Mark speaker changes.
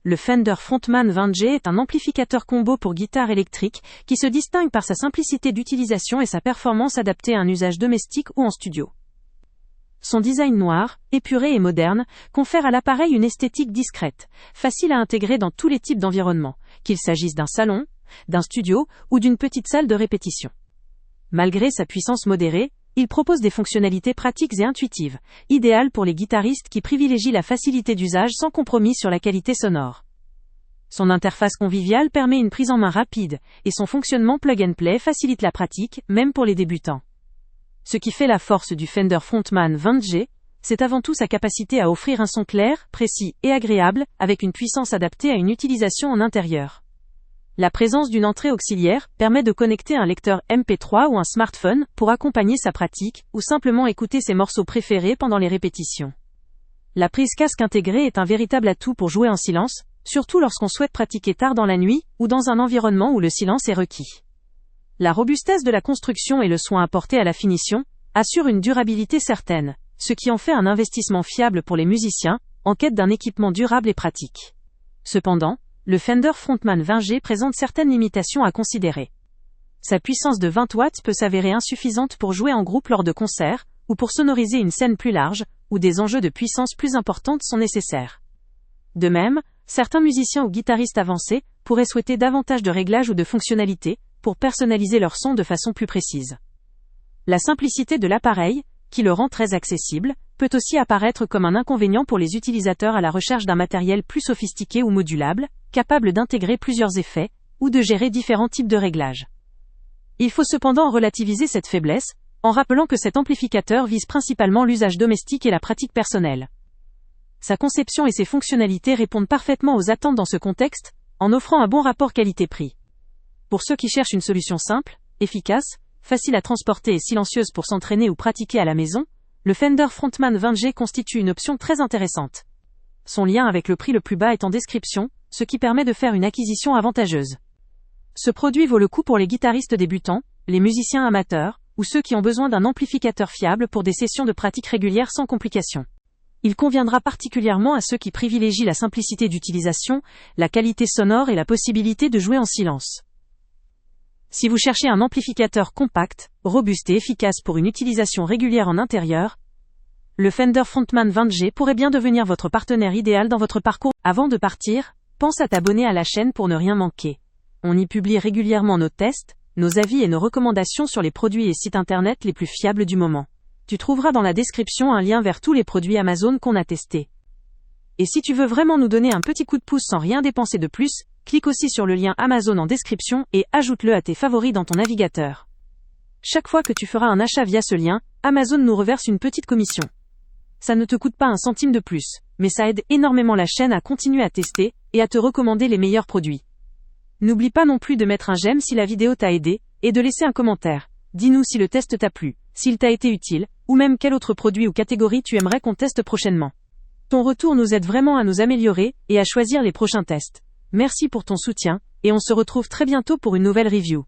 Speaker 1: le Fender Frontman 20G est un amplificateur combo pour guitare électrique qui se distingue par sa simplicité d'utilisation et sa performance adaptée à un usage domestique ou en studio. Son design noir, épuré et moderne, confère à l'appareil une esthétique discrète, facile à intégrer dans tous les types d'environnements, qu'il s'agisse d'un salon, d'un studio ou d'une petite salle de répétition. Malgré sa puissance modérée, il propose des fonctionnalités pratiques et intuitives, idéales pour les guitaristes qui privilégient la facilité d'usage sans compromis sur la qualité sonore. Son interface conviviale permet une prise en main rapide, et son fonctionnement plug and play facilite la pratique, même pour les débutants. Ce qui fait la force du Fender Frontman 20G, c'est avant tout sa capacité à offrir un son clair, précis et agréable, avec une puissance adaptée à une utilisation en intérieur. La présence d'une entrée auxiliaire permet de connecter un lecteur MP3 ou un smartphone pour accompagner sa pratique, ou simplement écouter ses morceaux préférés pendant les répétitions. La prise casque intégrée est un véritable atout pour jouer en silence, surtout lorsqu'on souhaite pratiquer tard dans la nuit, ou dans un environnement où le silence est requis. La robustesse de la construction et le soin apporté à la finition assurent une durabilité certaine, ce qui en fait un investissement fiable pour les musiciens, en quête d'un équipement durable et pratique. Cependant, le Fender Frontman 20G présente certaines limitations à considérer. Sa puissance de 20 watts peut s'avérer insuffisante pour jouer en groupe lors de concerts, ou pour sonoriser une scène plus large, où des enjeux de puissance plus importantes sont nécessaires. De même, certains musiciens ou guitaristes avancés pourraient souhaiter davantage de réglages ou de fonctionnalités, pour personnaliser leur son de façon plus précise. La simplicité de l'appareil, qui le rend très accessible, peut aussi apparaître comme un inconvénient pour les utilisateurs à la recherche d'un matériel plus sophistiqué ou modulable, capable d'intégrer plusieurs effets, ou de gérer différents types de réglages. Il faut cependant relativiser cette faiblesse, en rappelant que cet amplificateur vise principalement l'usage domestique et la pratique personnelle. Sa conception et ses fonctionnalités répondent parfaitement aux attentes dans ce contexte, en offrant un bon rapport qualité-prix. Pour ceux qui cherchent une solution simple, efficace, facile à transporter et silencieuse pour s'entraîner ou pratiquer à la maison, le Fender Frontman 20G constitue une option très intéressante. Son lien avec le prix le plus bas est en description, ce qui permet de faire une acquisition avantageuse. Ce produit vaut le coup pour les guitaristes débutants, les musiciens amateurs, ou ceux qui ont besoin d'un amplificateur fiable pour des sessions de pratique régulières sans complications. Il conviendra particulièrement à ceux qui privilégient la simplicité d'utilisation, la qualité sonore et la possibilité de jouer en silence. Si vous cherchez un amplificateur compact, robuste et efficace pour une utilisation régulière en intérieur, le Fender Frontman 20G pourrait bien devenir votre partenaire idéal dans votre parcours. Avant de partir, pense à t'abonner à la chaîne pour ne rien manquer. On y publie régulièrement nos tests, nos avis et nos recommandations sur les produits et sites internet les plus fiables du moment. Tu trouveras dans la description un lien vers tous les produits Amazon qu'on a testés. Et si tu veux vraiment nous donner un petit coup de pouce sans rien dépenser de plus, clique aussi sur le lien Amazon en description et ajoute-le à tes favoris dans ton navigateur. Chaque fois que tu feras un achat via ce lien, Amazon nous reverse une petite commission. Ça ne te coûte pas un centime de plus, mais ça aide énormément la chaîne à continuer à tester et à te recommander les meilleurs produits. N'oublie pas non plus de mettre un j'aime si la vidéo t'a aidé et de laisser un commentaire. Dis-nous si le test t'a plu, s'il t'a été utile, ou même quel autre produit ou catégorie tu aimerais qu'on teste prochainement. Ton retour nous aide vraiment à nous améliorer et à choisir les prochains tests. Merci pour ton soutien, et on se retrouve très bientôt pour une nouvelle review.